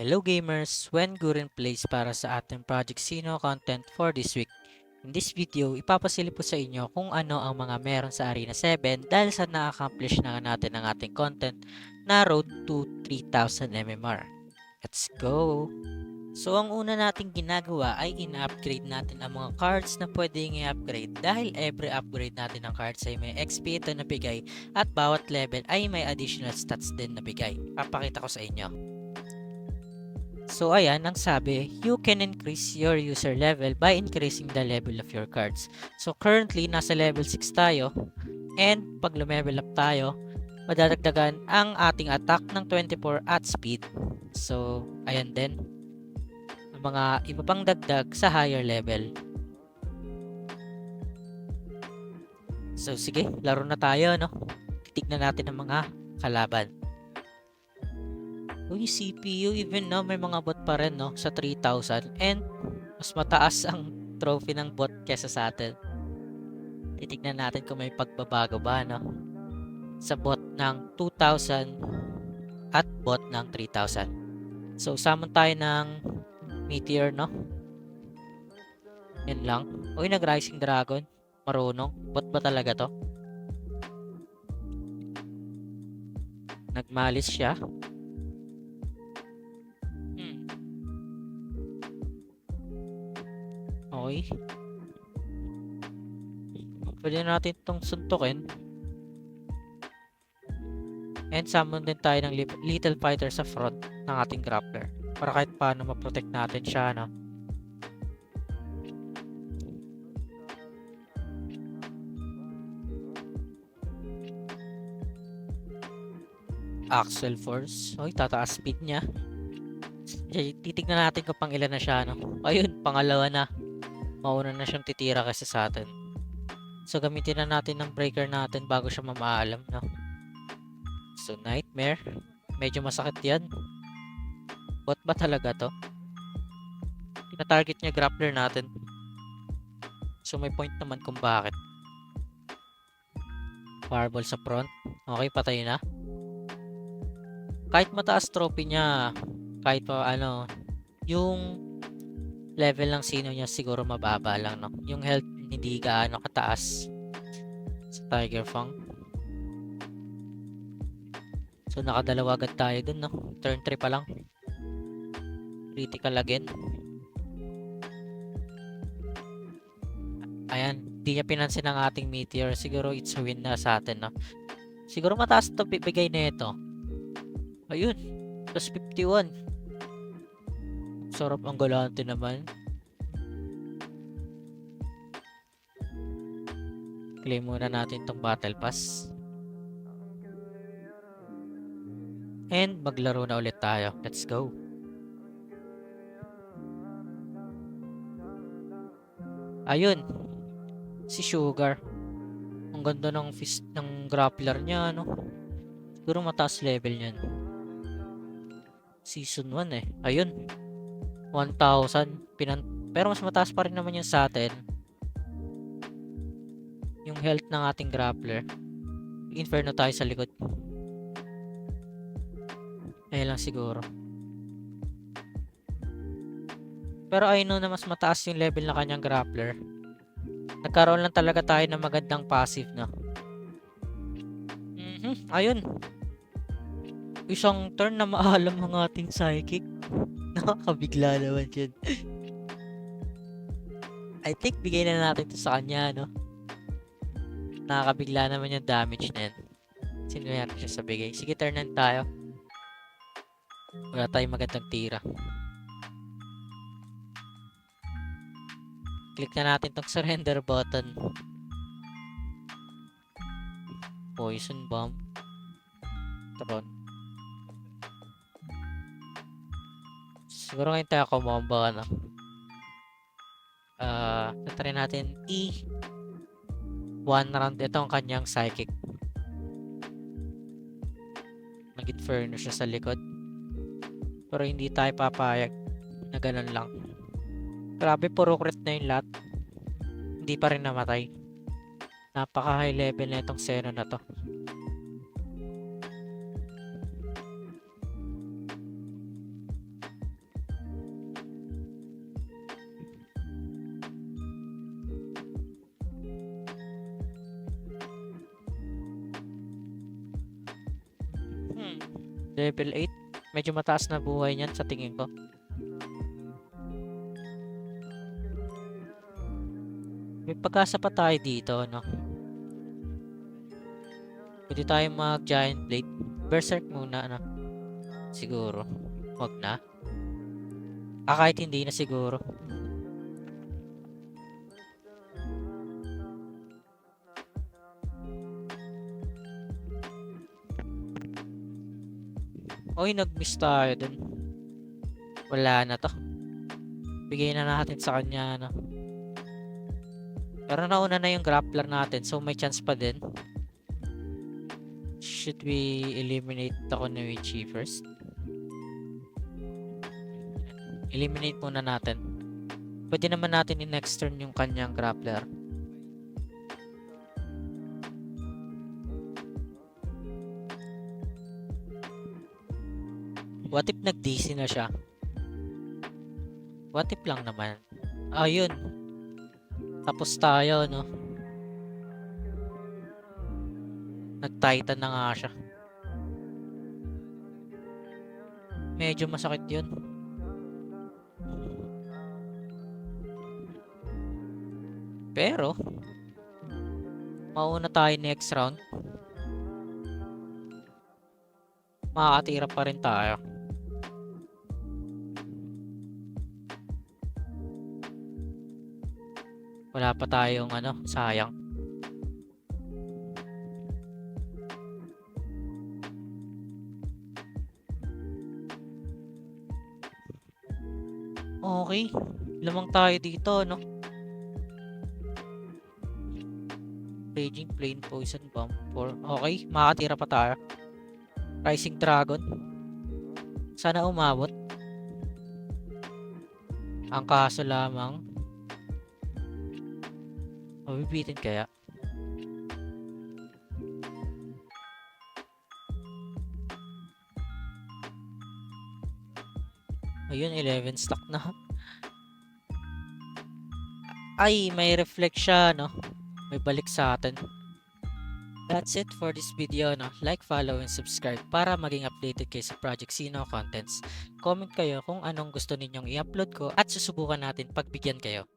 Hello gamers! When Guren plays para sa ating Project Sino content for this week. In this video, ipapasilip ko sa inyo kung ano ang mga meron sa Arena 7 dahil sa na-accomplish na natin ang ating content na Road to 3000 MMR. Let's go! So ang una nating ginagawa ay in-upgrade natin ang mga cards na pwedeng i-upgrade dahil every upgrade natin ng cards ay may XP ito na bigay at bawat level ay may additional stats din na bigay. Papakita ko sa inyo. So ayan, ang sabi, you can increase your user level by increasing the level of your cards. So currently, nasa level 6 tayo. And pag lumevel up tayo, madadagdagan ang ating attack ng 24 at speed. So ayan din, ang mga iba pang dagdag sa higher level. So sige, laro na tayo, no? Titignan natin ang mga kalaban. Uy, CPU, even now may mga bot pa rin, no? Sa 3,000. And mas mataas ang trophy ng bot kesa sa atin. Titignan natin kung may pagbabago ba, no? Sa bot ng 2,000 at bot ng 3,000. So, summon tayo ng Meteor, no? Yan lang. Uy, nag-Rising Dragon. Marunong. Bot ba talaga to? Nagmalis siya. Okay. Pwede natin itong suntukin. And summon din tayo ng Little Fighter sa front ng ating grappler. Para kahit paano ma-protect natin siya, no? Axel Force. Oy, tataas speed niya. Titignan natin kung pang ilan na siya, no? Ayun, pangalawa na. Mauna na siyang titira kasi sa atin. So, gamitin na natin ng breaker natin bago siya mamaalam, no? So, Nightmare. Medyo masakit yan. Bot ba talaga to? Tina-target niya grappler natin. So, may point naman kung bakit. Fireball sa front. Okay, patay na. Kahit mataas trophy niya, kahit pa ano, yung level ng sino niya siguro mababa lang, no? Yung health hindi gaano kataas sa Tiger Fang. So, nakadalawa agad tayo dun, no? Turn 3 pa lang. Critical again. Ayan, di niya pinansin ang ating Meteor. Siguro it's a win na sa atin, no? Siguro mataas ito bigay na ito. Ayun, plus 51. Sarap ang galante naman. Claim muna natin itong battle pass. And maglaro na ulit tayo. Let's go. Ayun. Si Sugar. Ang ganda ng fist ng grappler niya, no? Siguro mataas level niyan. Season 1 eh. Ayun. 1,000. Pero mas mataas pa rin naman yung sa atin. Yung health ng ating grappler. Inferno tayo sa likod. Ayun lang siguro. Pero I know na mas mataas yung level na kanyang grappler. Nagkaroon lang talaga tayo ng magandang passive, no? Ayun. Isang turn na maalam ang ating psychic. Nakakabigla naman yun. I think bigay na natin to sa kanya, no? Nakakabigla naman yung damage na yan. Sino natin siya sa bigay? Sige, turnan tayo. Wala tayong magandang tira. Click na natin tong surrender button. Poison bomb. Tron. Siguro ngayon tayo kumomba, no? Try natin one round. Ito ang kanyang psychic. Nag-inferno siya sa likod. Pero hindi tayo papayag na ganun lang. Grabe, puro crit na yung lahat. Hindi pa rin namatay. Napaka high level na itong Xeno na to. Level 8. Medyo mataas na buhay niyan sa tingin ko. May pag-asa pa tayo dito, no? Pwede tayo mag-giant blade. Berserk muna, ano? Siguro. Wag na. Kahit hindi na siguro. Oy, nag-miss tayo dun. Wala na to. Bigay na natin sa kanya, ano? Pero nauna na yung grappler natin, so may chance pa din. Should we eliminate the Kunoichi first? Eliminate muna natin. Pwede naman natin i-next turn yung kanyang grappler. What if nag-DC na siya? What if lang naman? Ayun. Tapos tayo, no? Nag-titan na nga siya. Medyo masakit yun. Pero, mauna tayo next round. Makakatira pa rin tayo. Wala pa tayong ano, sayang. Okay, lamang tayo dito, no? Raging Flame Poison Bomb 4. Okay, makakatira pa tayo. Rising Dragon. Sana umabot. Ang kaso lamang, mabibitin kaya? Ayun, 11 stock na. Ay, may reflect siya, no? May balik sa atin. That's it for this video, no? Like, follow, and subscribe para maging updated kayo sa Project Sino contents. Comment kayo kung anong gusto ninyong i-upload ko at susubukan natin pagbigyan kayo.